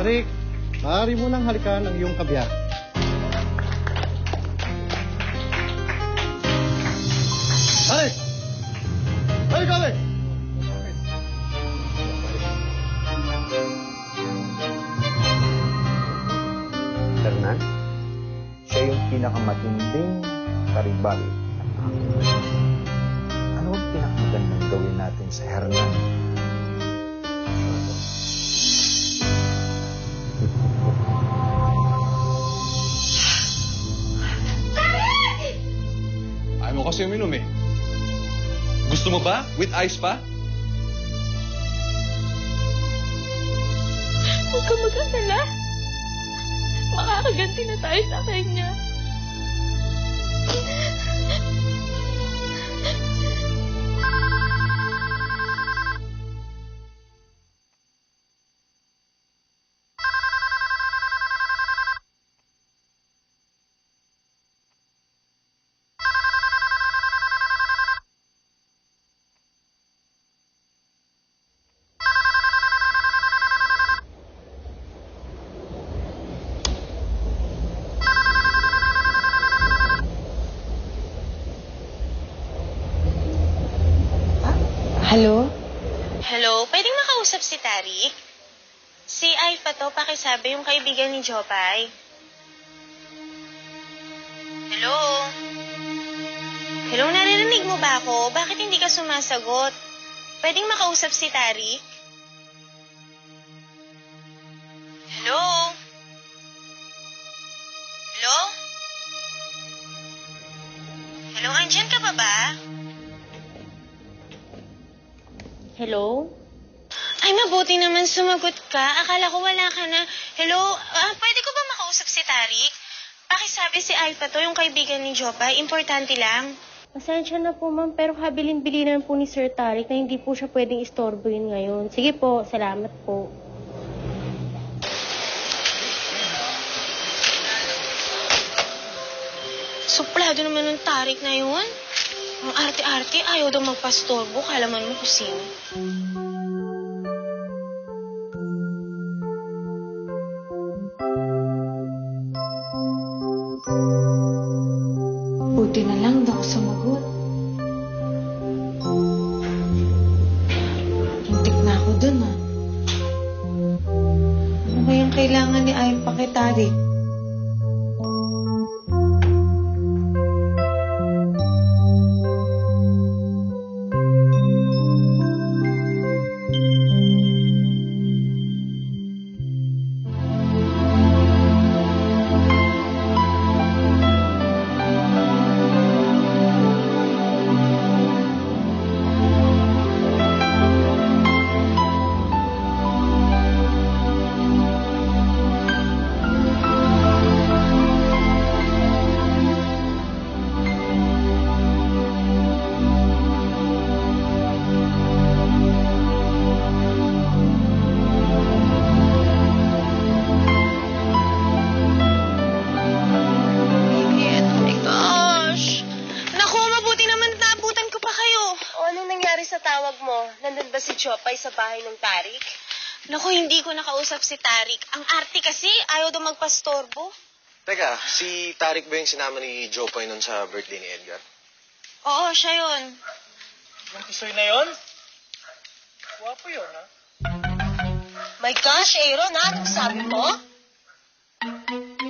Tarik, maaari mo nang halikan ang iyong kabiyak. Tarik! Tarik, Tarik! Hernan, siya yung pinakamatinding karibal at akin. Ano ang pinakamagandang gawin natin sa Hernan? Ayaw mo kasi uminom eh. Gusto mo ba? With ice pa? Huwag ka mag-alala. Makakaganti na tayo sa kanya. Hello? Hello, pwedeng makausap si Tarik? Si Alpha to, pakisabi yung kaibigan ni Jopay. Hello? Hello, naririnig mo ba ako? Bakit hindi ka sumasagot? Pwedeng makausap si Tarik? Hello? Hello? Hello, andyan ka pa ba? Hello? Ay, mabuti naman sumagot ka. Akala ko wala ka na. Hello? Pwede ko ba makausap si Tarik? Pakisabi si Alpha to, yung kaibigan ni Jopay. Importante lang. Pasensya na po, ma'am, pero habilin-bilinan po ni Sir Tarik na hindi po siya pwedeng istorbohin ngayon. Sige po, salamat po. Suplado naman ng Tarik na yun. Ang arte-arte, ayaw daw magpastorbo. Kalaman mo kung sino. Buti na lang daw sumagot. Hintik na ako dun, ah. Ano ba yung kailangan ni Ayon Pakitari? Nandun ba si Jopay sa bahay ng Tarik? Naku, hindi ko nakausap si Tarik. Ang arte kasi, ayaw daw magpastorbo. Teka, si Tarik ba yung sinama ni Jopay nun sa birthday ni Edgar? Oo, siya yun. Yung tisoy na yun? Guwapo yun, ha? My gosh, Aaron, anong sabi mo?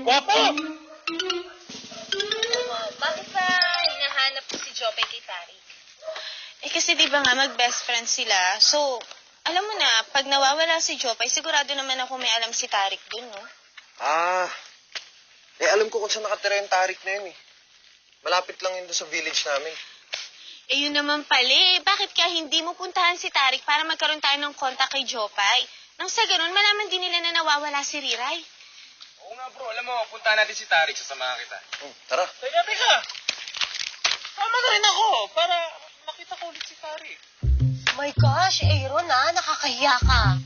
Guwapo! Bakit ba hinahanap ko si Jopay kay Tarik? Eh kasi di ba nga mag-best friends sila, so alam mo na, pag nawawala si Jopay, sigurado naman ako may alam si Tarik dun, no? Alam ko kung saan nakatira yung Tarik na yun eh. Malapit lang yun doon sa village namin. Eh yun naman pala eh, bakit kaya hindi mo puntahan si Tarik para magkaroon tayo ng contact kay Jopay? Nang sa ganun, malaman din nila na nawawala si Riray. Oo nga bro, alam mo, puntahan natin si Tarik, sasamahan kita. Tara. Teka! Tama na rin ako, para makita ko ulit si Tarik. My gosh, Aaron nakakahiya ka.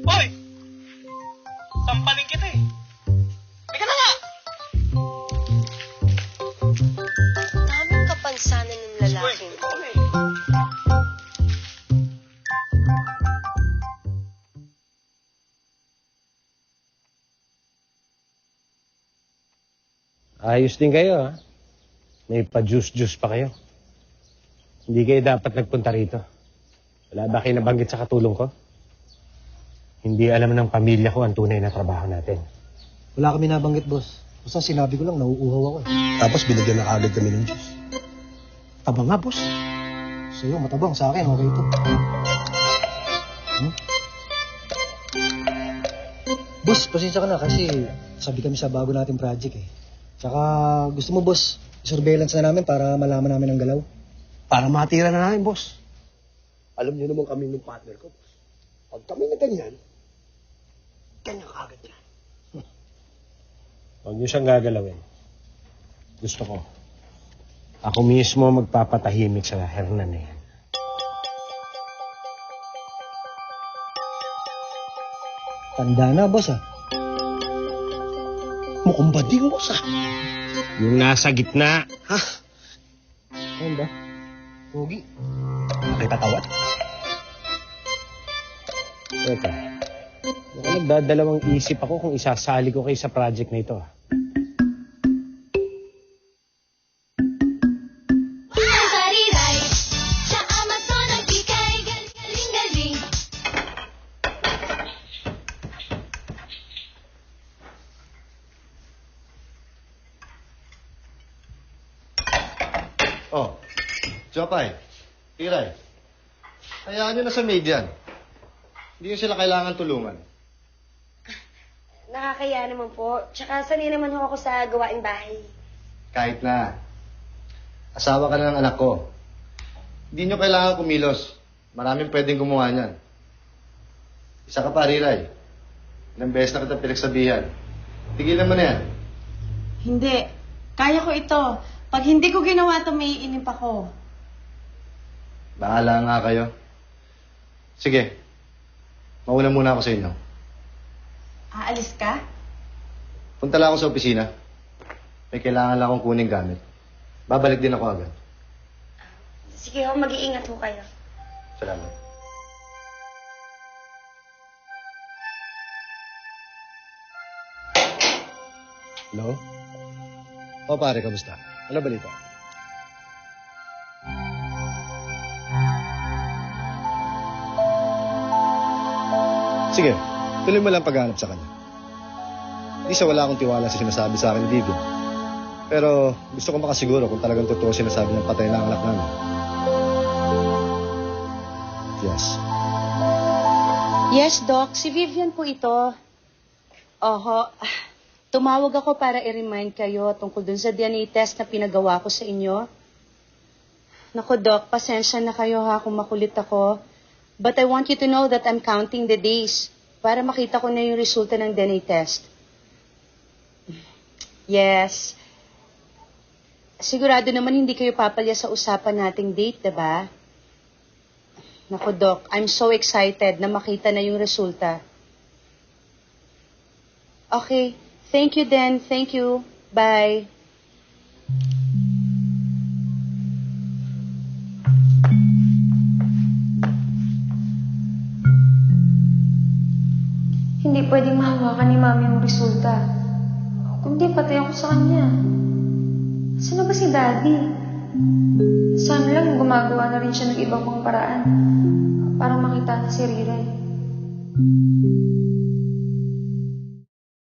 Hoy! Sampalin kita eh. Teka na nga! Daming kapansanan ng lalaking ko. Ayos din kayo, ha? May pa-juice-juice pa kayo. Hindi kayo dapat nagpunta rito. Wala ba kayo nabanggit sa katulong ko? Hindi alam ng pamilya ko ang tunay na trabaho natin. Wala kami nabanggit, boss. Basta sinabi ko lang, nauuhaw ako. Tapos binigyan na agad kami ng juice. Taba nga, boss. Sa'yo, matabang. Sa akin, okay ito. Boss, pasensya ka na kasi sabi kami sa bago nating project eh. Tsaka gusto mo, boss, surveillance na namin para malaman namin ang galaw. Para matira na namin, boss. Alam niyo naman kami ng partner ko, boss. Pag kami na ganyan, ganyan kagad yan. Huwag niyo siyang gagalawin. Gusto ko. Ako mismo magpapatahimik sa Hernan na yan. Tanda na, boss ah. Mukhang bading, boss ah. Yung nasa gitna. Ha? Ano ba? Pogi. Nakipatawad? Teka. Nagdadalawang isip ako kung isasali ko kayo sa project na ito. Oh, Jopay, Tiray. Hayaan nyo na sa maid yan. Hindi nyo sila kailangan tulungan. Nakakaya naman po. Tsaka sanay naman ho ako sa gawaing bahay. Kahit na. Asawa ka na ng anak ko. Hindi nyo kailangan kumilos. Maraming pwedeng gumawa niyan. Isa ka pa, Riray. Ilang beses na kita pinagsabihan. Tigilan mo na yan. Hindi. Kaya ko ito. Pag hindi ko ginawa ito, may iinip ako. Bahala nga kayo. Sige. Mauna muna ako sa inyo. Aalis ka? Punta lang ako sa opisina. May kailangan lang akong kuning gamit. Babalik din ako agad. Sige ho, mag-iingat ho kayo. Salamat. Hello? O pare, kamusta? Ano balita? Sige, tuloy mo lang paghanap sa kanya. Hindi sa wala akong tiwala sa sinasabi sa akin ni Vivian. Pero gusto ko makasiguro kung talagang totoo sinasabi ng patay na ang anak namin. Yes. Yes, Doc. Si Vivian po ito. Oho. Tumawag ako para i-remind kayo tungkol dun sa DNA test na pinagawa ko sa inyo. Naku, Doc, pasensya na kayo ha kung makulit ako. But I want you to know that I'm counting the days para makita ko na yung resulta ng DNA test. Yes. Sigurado naman hindi kayo papalya sa usapan nating date, diba? Naku, Doc, I'm so excited na makita na yung resulta. Okay. Thank you, then. Thank you. Bye. Hindi pwedeng mahawakan ni Mami yung resulta. Kundi patay ako sa kanya. Saan na ba si Daddy? Sana lang gumagawa na rin siya ng ibang pang paraan para makita na si Riray.